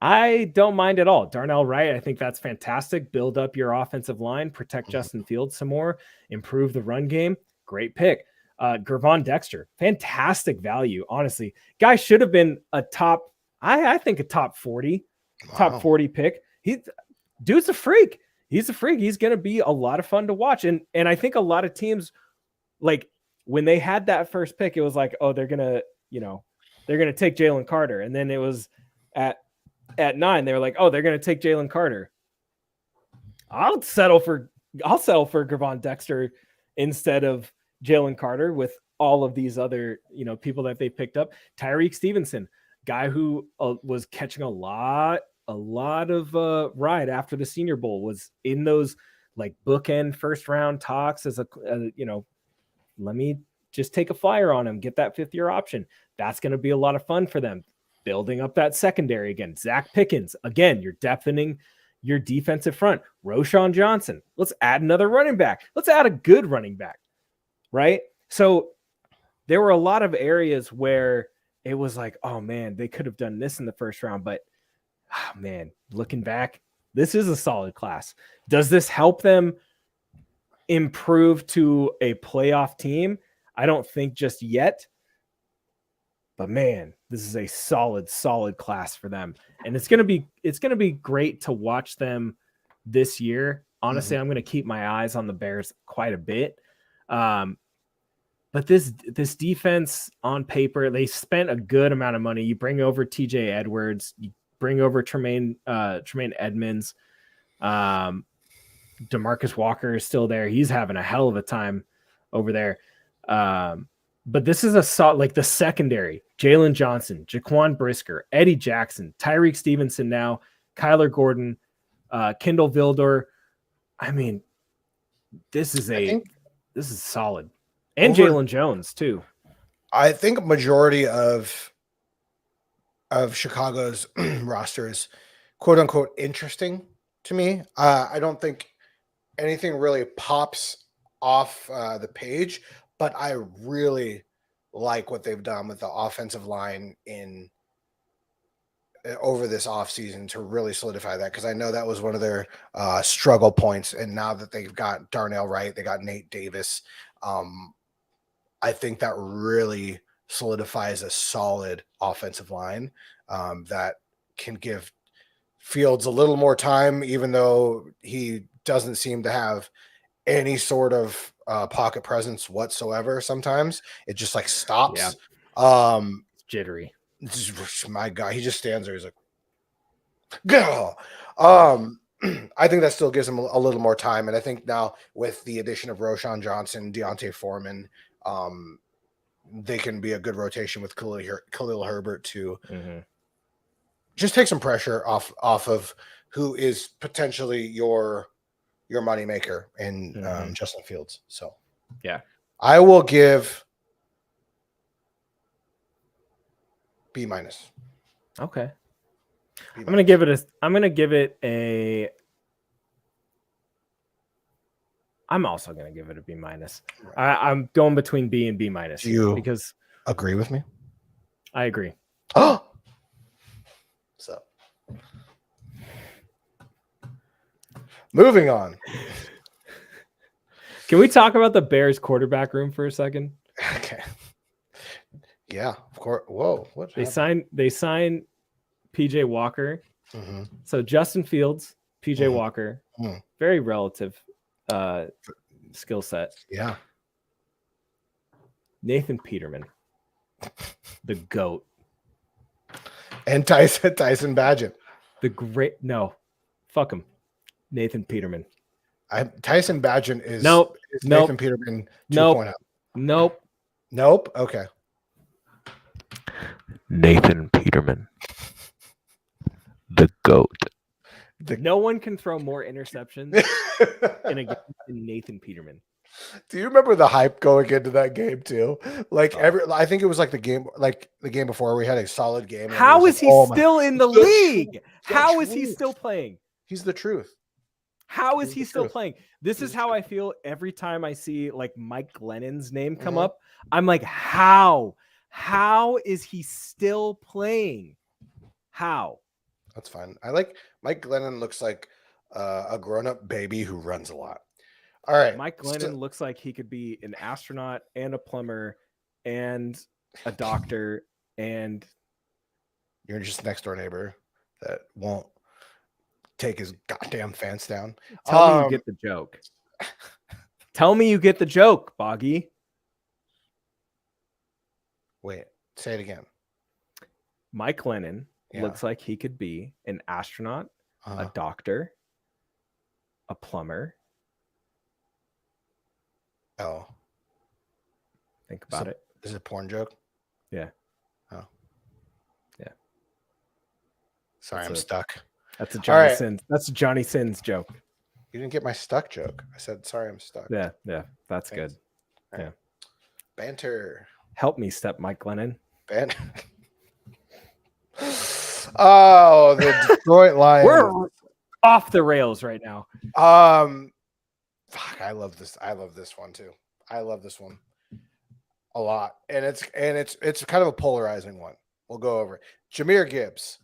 I don't mind at all. Darnell Wright, I think that's fantastic. Build up your offensive line, protect Justin Fields some more, improve the run game. Great pick. Gervon Dexter, fantastic value. Honestly, guy should have been a top, I think a top 40 pick. Dude's a freak. He's a freak. He's going to be a lot of fun to watch. And I think a lot of teams, like when they had that first pick, it was like, oh, they're going to take Jalen Carter. And then it was at 9, they were like, oh, they're going to take Jalen Carter. I'll settle for Gervon Dexter instead of Jalen Carter with all of these other, people that they picked up. Tyreek Stevenson, guy who was catching a lot of ride after the Senior Bowl, was in those like bookend first round talks as let me just take a flyer on him, get that 5th-year option. That's going to be a lot of fun for them. Building up that secondary again. Zach Pickens, again, you're depthening your defensive front. Roschon Johnson, let's add another running back. Let's add a good running back, right? So there were a lot of areas where it was like, oh man, they could have done this in the first round, but oh man, looking back, this is a solid class. Does this help them improve to a playoff team? I don't think just yet, but man, this is a solid class for them. And it's going to be great to watch them this year. Honestly, I'm going to keep my eyes on the Bears quite a bit. But this defense on paper, they spent a good amount of money. You bring over TJ Edwards, you bring over Tremaine Edmonds. DeMarcus Walker is still there. He's having a hell of a time over there. But this is like the secondary. Jalen Johnson, Jaquan Brisker, Eddie Jackson, Tyreek Stevenson now, Kyler Gordon, Kendall Vildor. I mean, this is solid. And Jalen Jones too. I think majority of Chicago's roster is quote unquote interesting to me. I don't think anything really pops off the page, but I really like what they've done with the offensive line over this offseason to really solidify that, because I know that was one of their struggle points. And now that they've got Darnell Wright, they got Nate Davis. I think that really solidifies a solid offensive line that can give Fields a little more time, even though he doesn't seem to have any sort of pocket presence whatsoever. Sometimes it just like stops. Yeah. Jittery. My God, he just stands there. He's like, go. I think that still gives him a little more time. And I think now with the addition of Roschon Johnson, Deontay Foreman, they can be a good rotation with Khalil Herbert to just take some pressure off of who is potentially your moneymaker in Justin Fields. So yeah, I will give B-. Okay. I'm gonna give it a. I'm also gonna give it a B-. Right. I'm going between B and B-. Do you because agree with me? I agree. Oh, so moving on. Can we talk about the Bears quarterback room for a second? Okay. Yeah, of course. Whoa, what they signed PJ Walker. So Justin Fields, PJ Walker, very relative skill set. Yeah. Nathan Peterman, the GOAT. And Tyson Bagent. Fuck him. Nathan Peterman. Tyson Bagent is Nathan Peterman 2.0. Nope. Okay. Nathan Peterman, the GOAT. No one can throw more interceptions in a game than Nathan Peterman. Do you remember the hype going into that game too? Like I think it was like the game before we had a solid game. How is he still in the league? How is he still playing? He's the truth. How is he still playing? This is how I feel every time I see like Mike Glennon's name come up. I'm like, how? How is he still playing? How? That's fine. I like Mike Glennon. Looks like a grown-up baby who runs a lot. All right. Mike Glennon looks like he could be an astronaut and a plumber and a doctor, and you're just next door neighbor that won't take his goddamn fence down. Tell me you get the joke. Tell me you get the joke, Boggy. Wait, say it again. Mike Glennon looks like he could be an astronaut, a doctor, a plumber. Oh. Think about it. Is it a porn joke? Yeah. Oh. Yeah. Sorry, I'm stuck. That's a Johnny Sins. That's a Johnny Sins joke. You didn't get my stuck joke. I said, sorry, I'm stuck. Yeah. That's Thanks. Good. Right. Yeah. Banter. Help me, Step Mike Glennon. Banter. Oh, the Detroit Lions. We're off the rails right now. Fuck, I love this. I love this one too. I love this one a lot, and it's kind of a polarizing one. We'll go over it. Jahmyr Gibbs,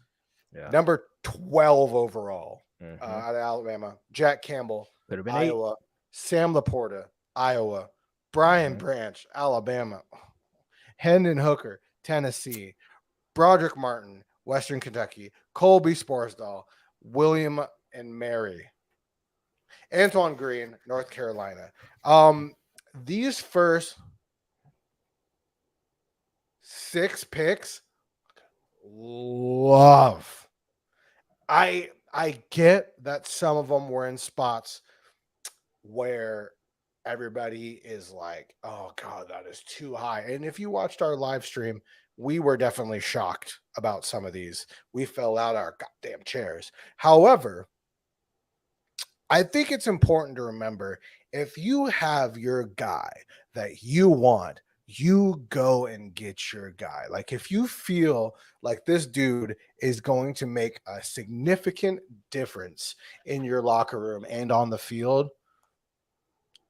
number 12 overall, out of Alabama. Jack Campbell, Iowa. 8. Sam Laporta, Iowa. Brian Branch, Alabama. Hendon Hooker, Tennessee. Broderick Martin, Western Kentucky. Colby Sporsdahl, William and Mary. Antoine Green, North Carolina. These first 6 picks, love. I get that some of them were in spots where everybody is like, oh God, that is too high. And if you watched our live stream, we were definitely shocked about some of these. We fell out our goddamn chairs. However, I think it's important to remember, if you have your guy that you want, you go and get your guy. Like, if you feel like this dude is going to make a significant difference in your locker room and on the field,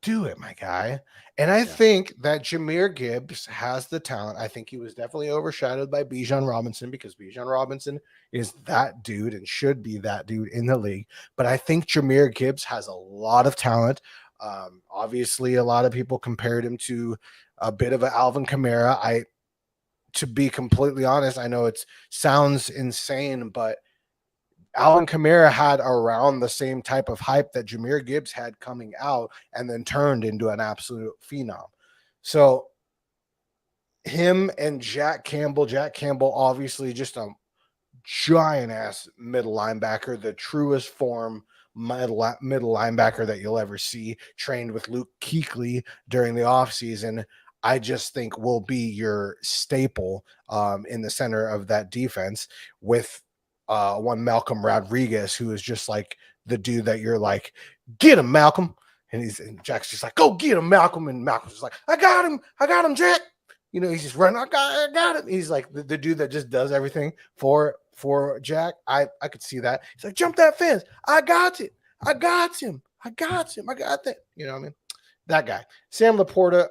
do it, my guy. And I think that Jahmyr Gibbs has the talent. I think he was definitely overshadowed by Bijan Robinson, because Bijan Robinson is that dude and should be that dude in the league. But I think Jahmyr Gibbs has a lot of talent. Obviously, a lot of people compared him to a bit of an Alvin Kamara. To be completely honest, I know it sounds insane, but Alvin Kamara had around the same type of hype that Jahmyr Gibbs had coming out, and then turned into an absolute phenom. So him and Jack Campbell, obviously just a giant ass middle linebacker, the truest form middle linebacker that you'll ever see, trained with Luke Kuechly during the offseason. I just think will be your staple in the center of that defense, with one Malcolm Rodriguez, who is just like the dude that you're like, get him, Malcolm. And Jack's just like, go get him, Malcolm. And Malcolm's just like, I got him, Jack. You know, he's just running, I got him. He's like the dude that just does everything for Jack. I could see that. He's like, jump that fence. I got it. I got him. I got that. You know what I mean? That guy. Sam Laporta.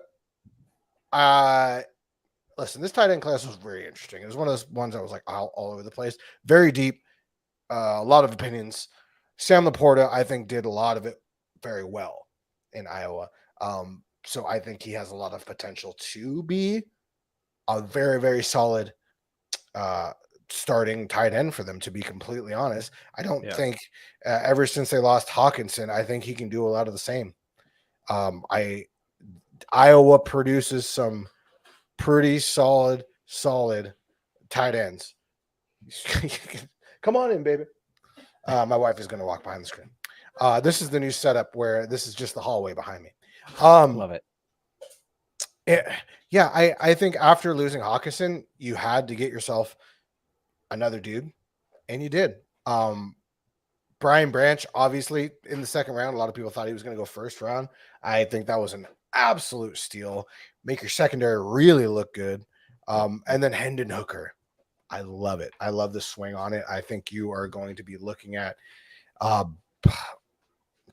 Listen, this tight end class was very interesting. It was one of those ones that was like all over the place, very deep, a lot of opinions. Sam Laporta, I think, did a lot of it very well in Iowa. So I think he has a lot of potential to be a very, very solid starting tight end for them, to be completely honest. I don't think ever since they lost Hawkinson, I think he can do a lot of the same. Iowa produces some pretty solid tight ends. Come on in, baby. My wife is going to walk behind the screen. This is the new setup where this is just the hallway behind me. Love it. I think after losing Hawkinson, you had to get yourself another dude, and you did. Brian Branch, obviously, in the second round, a lot of people thought he was going to go first round. I think that was an absolute steal. Make your secondary really look good. And then Hendon Hooker. I love it. I love the swing on it. I think you are going to be looking at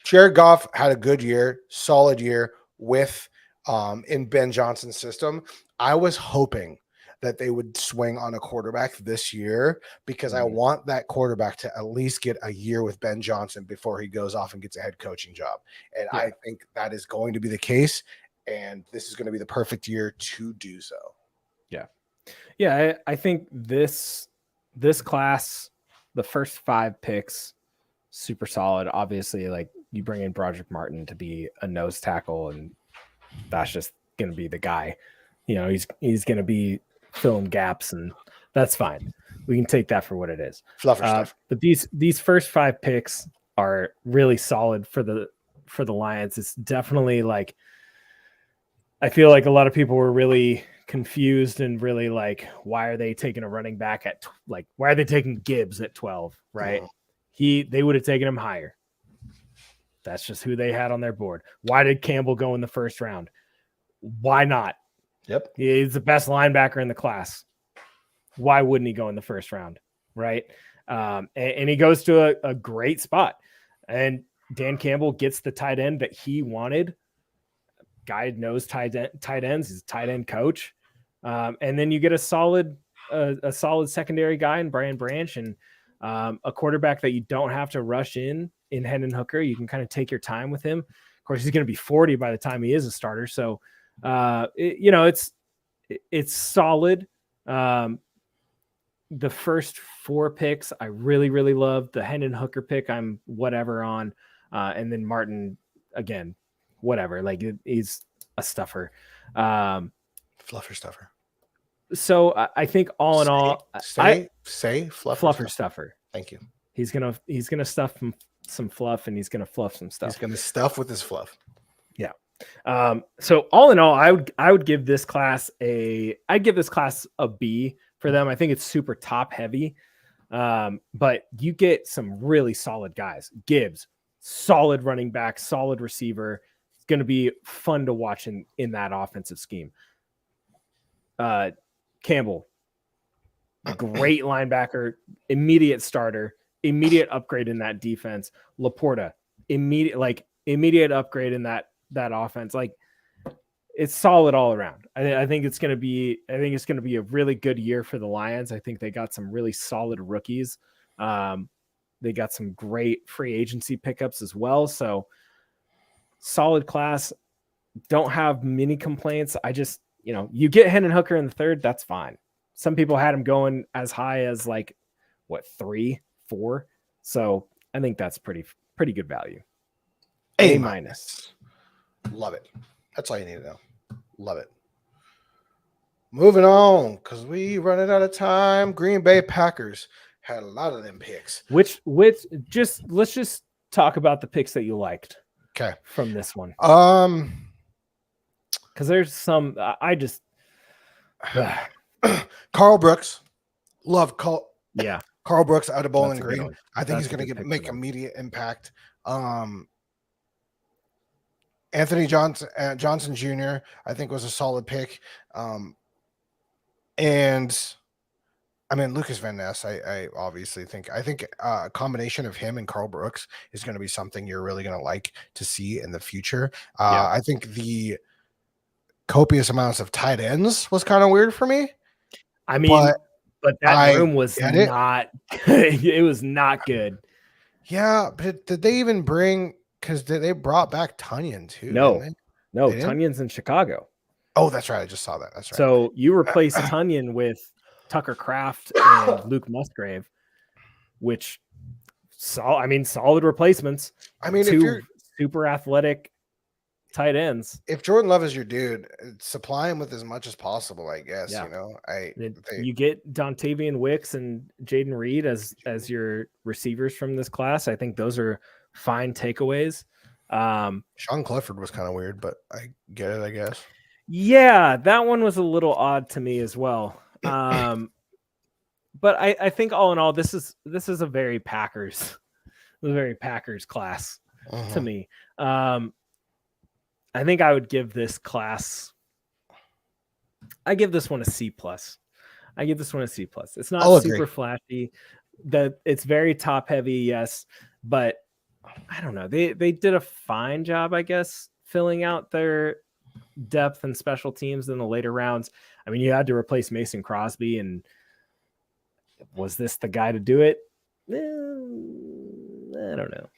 Jared Goff had a good year, solid year with in Ben Johnson's system. I was hoping that they would swing on a quarterback this year, because I want that quarterback to at least get a year with Ben Johnson before he goes off and gets a head coaching job. And I think that is going to be the case. And this is going to be the perfect year to do so. Yeah. I think this class, the first 5 picks, super solid. Obviously, like, you bring in Broderick Martin to be a nose tackle, and that's just going to be the guy. You know, he's going to be filling gaps, and that's fine. We can take that for what it is. Fluffer stuff. But these first 5 picks are really solid for the Lions. It's definitely like, I feel like a lot of people were really confused and really like, why are they taking a running back at why are they taking Gibbs at 12? Right? They would have taken him higher. That's just who they had on their board. Why did Campbell go in the first round? Why not? Yep. He's the best linebacker in the class. Why wouldn't he go in the first round? Right. And he goes to a great spot. And Dan Campbell gets the tight end that he wanted. Guy knows tight ends. He's a tight end coach. And then you get a solid secondary guy in Brian Branch, and a quarterback that you don't have to rush in Hendon Hooker. You can kind of take your time with him. Of course, he's going to be 40 by the time he is a starter. So, it's solid. The first 4 picks, I really, really love. The Hendon Hooker pick, I'm whatever on. And then Martin, again, whatever. Like, he's a stuffer. Fluffer stuffer. So I think all in all, say fluffer stuffer. Thank you. He's gonna stuff some fluff, and he's gonna fluff some stuff. He's gonna stuff with his fluff. Yeah. So all in all, I would give this class a B for them. I think it's super top heavy. But you get some really solid guys. Gibbs, solid running back, solid receiver. It's going to be fun to watch in that offensive scheme. Campbell, great linebacker, immediate starter, immediate upgrade in that defense. Laporta, immediate upgrade in that offense. Like, it's solid all around. I think it's going to be a really good year for the Lions. I think they got some really solid rookies. They got some great free agency pickups as well. So solid class. Don't have many complaints. I just, you get Hendon Hooker in the third, that's fine. Some people had him going as high as 3, 4. So I think that's pretty good value. A-. Love it. That's all you need to know. Love it. Moving on, because we running out of time. Green Bay Packers had a lot of them picks. Let's just talk about the picks that you liked. Okay. From this one. Because there's some Carl Brooks. Love Carl. Yeah. Carl Brooks out of Bowling Green. I think he's going to make immediate impact. Anthony Johnson Jr. I think was a solid pick. And I mean, Lucas Van Ness, I obviously think a combination of him and Carl Brooks is going to be something you're really going to like to see in the future. I think the copious amounts of tight ends was kind of weird for me. I mean, but that room was not good. It was not good. Yeah, but did they even bring, because they brought back Tunyon too? No, Tunyon's in Chicago. Oh, that's right. I just saw that. That's right. So you replace Tunyon with Tucker Kraft and Luke Musgrave, which solid replacements. I mean, two if you're super athletic tight ends. If Jordan Love is your dude, supply him with as much as possible, I guess. Yeah. You get Dontavian Wicks and Jaden Reed as your receivers from this class. I think those are fine takeaways. Sean Clifford was kind of weird, but I get it, I guess. Yeah, that one was a little odd to me as well. But I think all in all, this is a very Packers class to me. I think I would give this class. I give this one a C+. It's not super flashy. It's very top heavy, yes, but I don't know. They did a fine job, I guess, filling out their depth and special teams in the later rounds. I mean, you had to replace Mason Crosby, and was this the guy to do it? I don't know.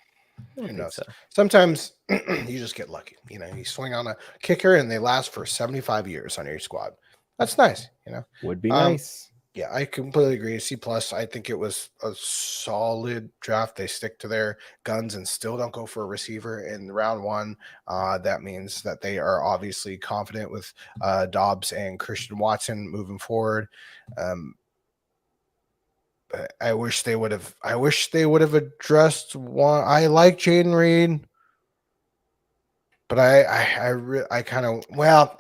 Who knows? So. Sometimes you just get lucky. You swing on a kicker and they last for 75 years on your squad. That's nice. Would be nice. Yeah, I completely agree. C+. I think it was a solid draft. They stick to their guns and still don't go for a receiver in round one. That means that they are obviously confident with Dobbs and Christian Watson moving forward. I wish they would have addressed one. I like Jaden Reed, but I kind of, well,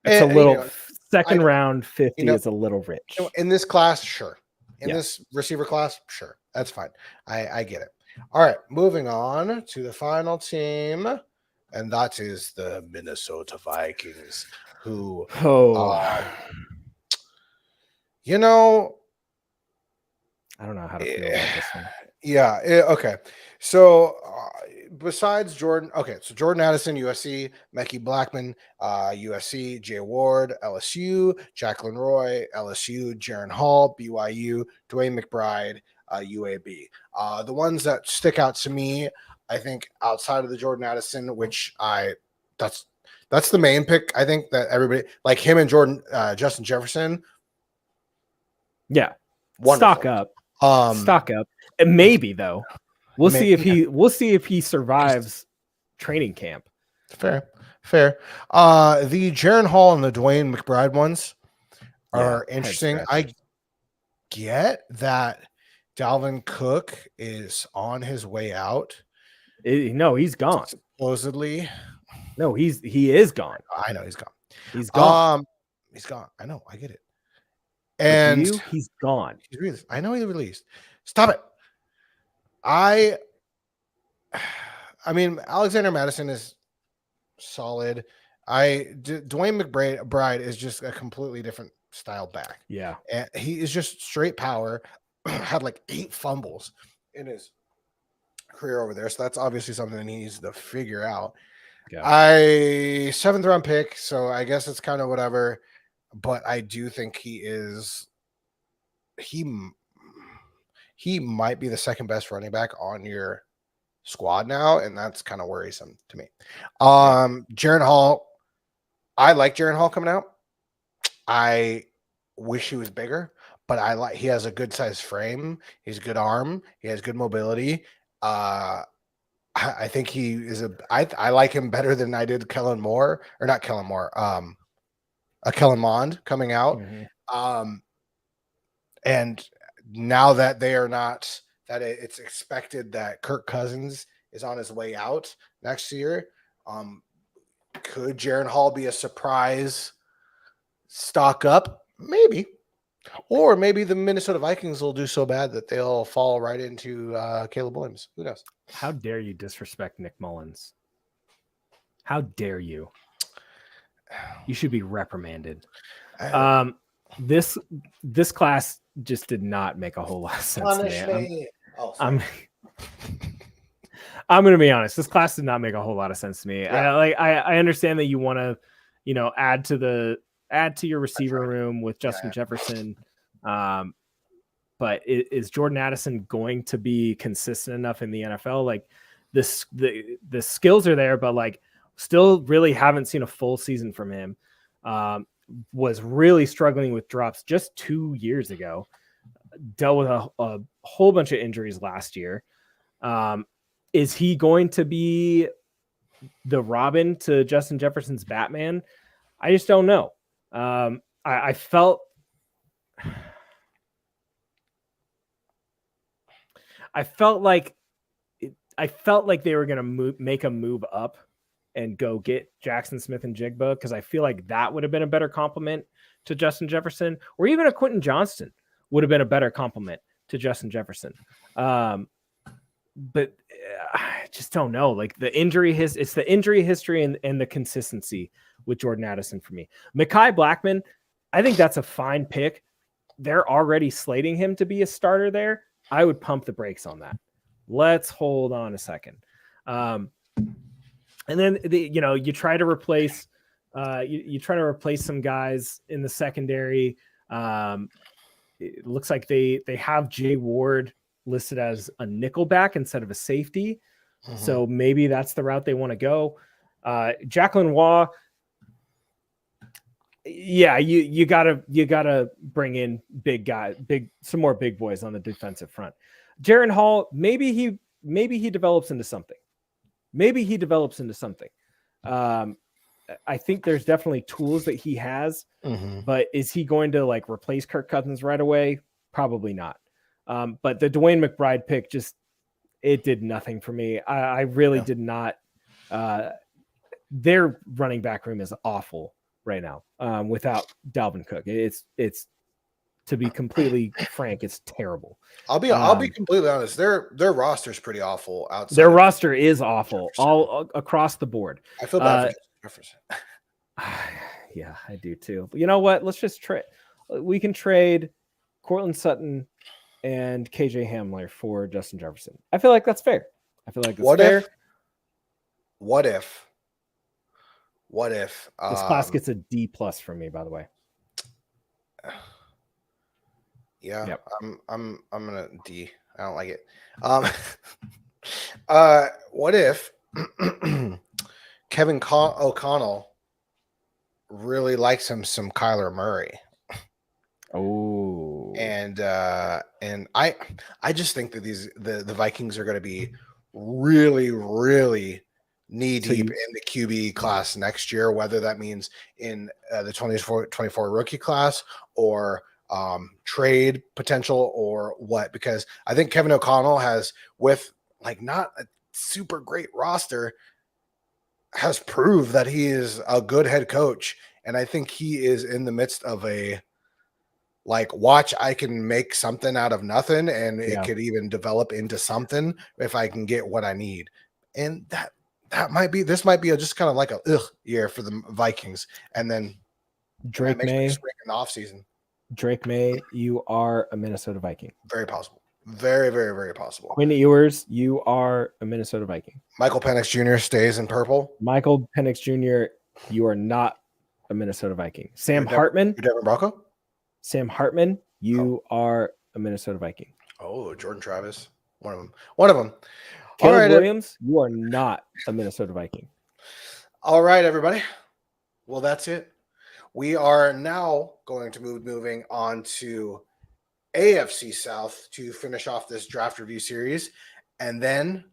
it's a little second round 50 is a little rich in this class. Sure. In this receiver class. Sure. That's fine. I get it. All right. Moving on to the final team. And that is the Minnesota Vikings. who, I don't know how to feel about this one. Yeah. Okay. So besides Jordan, so Jordan Addison, USC, Mekhi Blackman, USC, Jay Ward, LSU, Jacqueline Roy, LSU, Jaron Hall, BYU, Dwayne McBride, UAB. The ones that stick out to me, I think, outside of the Jordan Addison, which that's the main pick. I think that everybody like him and Justin Jefferson. Yeah. Wonderful. Stock up. And maybe though. We'll see if he survives training camp. Fair. The Jaron Hall and the Dwayne McBride ones are interesting. I get that Dalvin Cook is on his way out. No, he's gone. Supposedly. No, he is gone. I know he's gone. He's gone. He's gone. I know. I get it. And he's gone. I know he released. Stop it. I mean, Alexander Madison is solid. Dwayne McBride is just a completely different style back. Yeah. And he is just straight power. Had like 8 fumbles in his career over there. So that's obviously something that he needs to figure out. Yeah. 7th round pick. So I guess it's kind of whatever. But I do think he might be the second best running back on your squad now, and that's kind of worrisome to me. Jaron Hall, I like Jaron Hall coming out. I wish he was bigger, but he has a good size frame. He's a good arm. He has good mobility. I think he is I like him better than I did Kellen Mond coming out. Mm-hmm. And now that they are not, that it's expected that Kirk Cousins is on his way out next year. Could Jaron Hall be a surprise stock up? Maybe. Or maybe the Minnesota Vikings will do so bad that they'll fall right into Caleb Williams. Who knows? How dare you disrespect Nick Mullins? How dare you? You should be reprimanded. This class just did not make a whole lot of sense to me. I'm going to be honest. This class did not make a whole lot of sense to me. Yeah. I understand that you want to, add to your receiver room with Justin Jefferson. But is Jordan Addison going to be consistent enough in the NFL? Like the skills are there, but still really haven't seen a full season from him. Was really struggling with drops just 2 years ago. Dealt with a whole bunch of injuries last year. Is he going to be the Robin to Justin Jefferson's Batman? I just don't know. I felt like they were going to make a move up and go get Jackson Smith and Jigba, because I feel like that would have been a better compliment to Justin Jefferson, or even a Quentin Johnston would have been a better compliment to Justin Jefferson. But I just don't know. Like it's the injury history and the consistency with Jordan Addison for me. Mekhi Blackman, I think that's a fine pick. They're already slating him to be a starter there. I would pump the brakes on that. Let's hold on a second. And then you try to replace some guys in the secondary. It looks like they have Jay Ward listed as a nickelback instead of a safety. Mm-hmm. So maybe that's the route they want to go. Jacqueline Waugh. Yeah, you gotta bring in some more big boys on the defensive front. Jaron Hall, maybe he develops into something. I think there's definitely tools that he has, but is he going to replace Kirk Cousins right away? Probably not. But the Dwayne McBride pick it did nothing for me. I really did not. Their running back room is awful right now without Dalvin Cook. It's to be completely frank, it's terrible. I'll be completely honest. Their roster is pretty awful. Outside their roster is awful all across the board. I feel bad for Jefferson. Yeah, I do too. You know what? Let's just trade. We can trade Cortland Sutton and KJ Hamler for Justin Jefferson. I feel like that's fair. I feel like that's fair. What if this class gets a D+ from me, by the way? Yeah, yep. I'm gonna D. I don't like it. What if Kevin O'Connell really likes him some Kyler Murray? Oh, and I just think that the Vikings are going to be really knee deep in the QB class next year, whether that means in the 24 rookie class or trade potential or what, because I think Kevin O'Connell has, with like not a super great roster, has proved that he is a good head coach. And I think he is in the midst of a, like, watch, I can make something out of nothing, and it could even develop into something if I can get what I need. And that might be, this might be just kind of like a year for the Vikings. And then Drake May in the offseason. Drake May, you are a Minnesota Viking. Very possible. Very possible. Quinn Ewers, you are a Minnesota Viking. Michael Penix Jr. stays in purple. Michael Penix Jr., you are not a Minnesota Viking. Sam Hartman. You're Denver Bronco? Sam Hartman, you are a Minnesota Viking. Oh, Jordan Travis. One of them. Caleb Williams, you are not a Minnesota Viking. All right, everybody. Well, that's it. We are now going to moving on to AFC South to finish off this draft review series. And then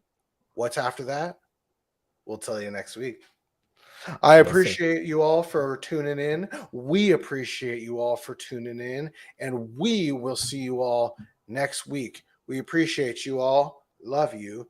what's after that? We'll tell you next week. I appreciate you all for tuning in. We appreciate you all for tuning in. And we will see you all next week. We appreciate you all. Love you.